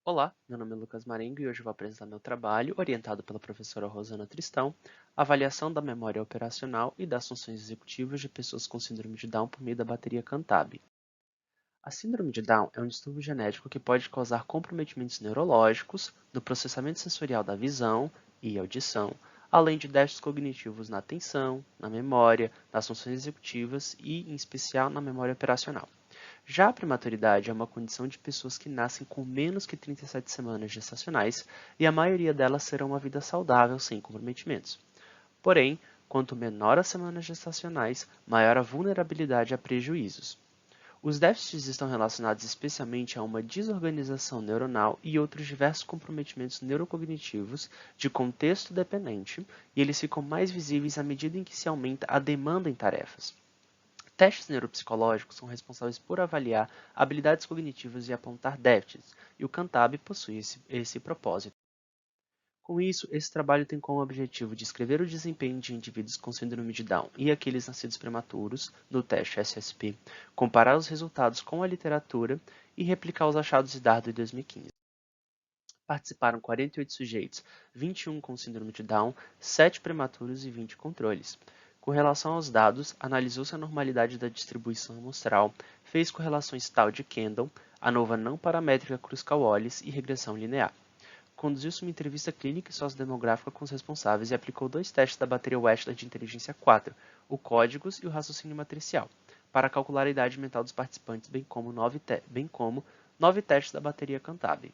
Olá, meu nome é Lucas Marengo e hoje vou apresentar meu trabalho, orientado pela professora Rosana Tristão, avaliação da memória operacional e das funções executivas de pessoas com síndrome de Down por meio da bateria Cantab. A síndrome de Down é um distúrbio genético que pode causar comprometimentos neurológicos no processamento sensorial da visão e audição, além de déficits cognitivos na atenção, na memória, nas funções executivas e, em especial, na memória operacional. Já a prematuridade é uma condição de pessoas que nascem com menos que 37 semanas gestacionais e a maioria delas terão uma vida saudável sem comprometimentos. Porém, quanto menor as semanas gestacionais, maior a vulnerabilidade a prejuízos. Os déficits estão relacionados especialmente a uma desorganização neuronal e outros diversos comprometimentos neurocognitivos de contexto dependente, e eles ficam mais visíveis à medida em que se aumenta a demanda em tarefas. Testes neuropsicológicos são responsáveis por avaliar habilidades cognitivas e apontar déficits, e o Cantab possui esse propósito. Com isso, esse trabalho tem como objetivo descrever o desempenho de indivíduos com síndrome de Down e aqueles nascidos prematuros no teste SSP, comparar os resultados com a literatura e replicar os achados de Dardo em 2015. Participaram 48 sujeitos, 21 com síndrome de Down, 7 prematuros e 20 controles. Com relação aos dados, analisou-se a normalidade da distribuição amostral, fez correlações tal de Kendall, ANOVA não paramétrica Kruskal-Wallis e regressão linear. Conduziu-se uma entrevista clínica e sociodemográfica com os responsáveis e aplicou dois testes da bateria Wechsler de inteligência 4, o códigos e o raciocínio matricial, para calcular a idade mental dos participantes, bem como 9 testes da bateria Cantab.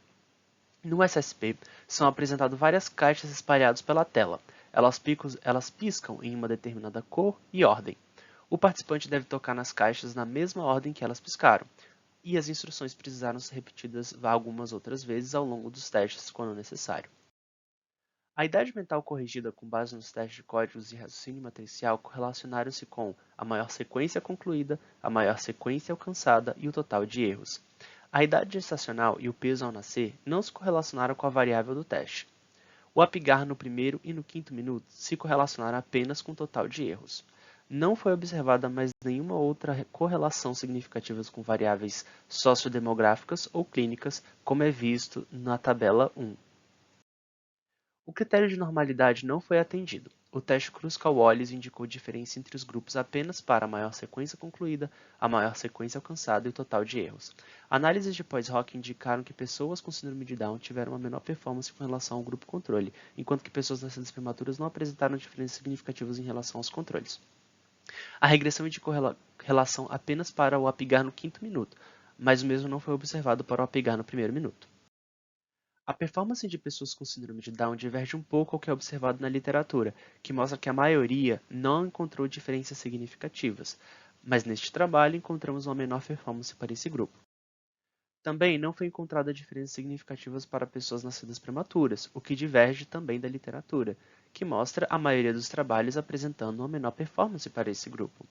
No SSP, são apresentadas várias caixas espalhadas pela tela. Elas piscam em uma determinada cor e ordem. O participante deve tocar nas caixas na mesma ordem que elas piscaram, e as instruções precisaram ser repetidas algumas outras vezes ao longo dos testes, quando necessário. A idade mental corrigida com base nos testes de códigos e raciocínio matricial correlacionaram-se com a maior sequência concluída, a maior sequência alcançada e o total de erros. A idade gestacional e o peso ao nascer não se correlacionaram com a variável do teste. O apigar no primeiro e no quinto minuto se correlacionaram apenas com o total de erros. Não foi observada mais nenhuma outra correlação significativa com variáveis sociodemográficas ou clínicas, como é visto na tabela 1. O critério de normalidade não foi atendido. O teste Kruskal-Wallis indicou diferença entre os grupos apenas para a maior sequência concluída, a maior sequência alcançada e o total de erros. Análises de pós-hoc indicaram que pessoas com síndrome de Down tiveram uma menor performance com relação ao grupo controle, enquanto que pessoas nascidas prematuras não apresentaram diferenças significativas em relação aos controles. A regressão indicou relação apenas para o apigar no quinto minuto, mas o mesmo não foi observado para o apigar no primeiro minuto. A performance de pessoas com síndrome de Down diverge um pouco ao que é observado na literatura, que mostra que a maioria não encontrou diferenças significativas, mas neste trabalho encontramos uma menor performance para esse grupo. Também não foi encontrada diferenças significativas para pessoas nascidas prematuras, o que diverge também da literatura, que mostra a maioria dos trabalhos apresentando uma menor performance para esse grupo.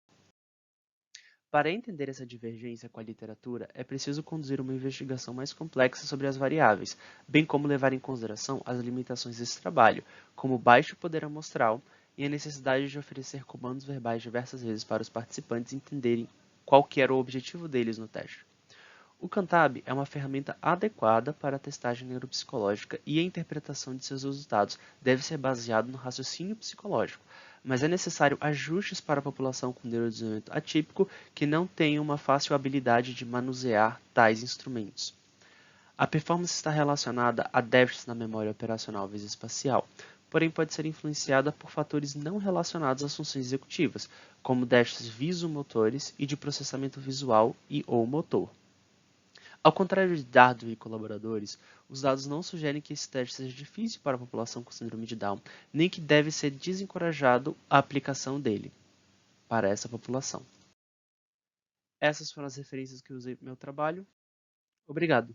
Para entender essa divergência com a literatura, é preciso conduzir uma investigação mais complexa sobre as variáveis, bem como levar em consideração as limitações desse trabalho, como o baixo poder amostral e a necessidade de oferecer comandos verbais diversas vezes para os participantes entenderem qual que era o objetivo deles no teste. O Cantab é uma ferramenta adequada para a testagem neuropsicológica e a interpretação de seus resultados deve ser baseado no raciocínio psicológico, mas é necessário ajustes para a população com neurodesenvolvimento atípico que não tenha uma fácil habilidade de manusear tais instrumentos. A performance está relacionada a déficits na memória operacional visoespacial, porém pode ser influenciada por fatores não relacionados às funções executivas, como déficits visomotores e de processamento visual e ou motor. Ao contrário de Dardo e colaboradores, os dados não sugerem que esse teste seja difícil para a população com síndrome de Down, nem que deve ser desencorajado a aplicação dele para essa população. Essas foram as referências que eu usei para o meu trabalho. Obrigado.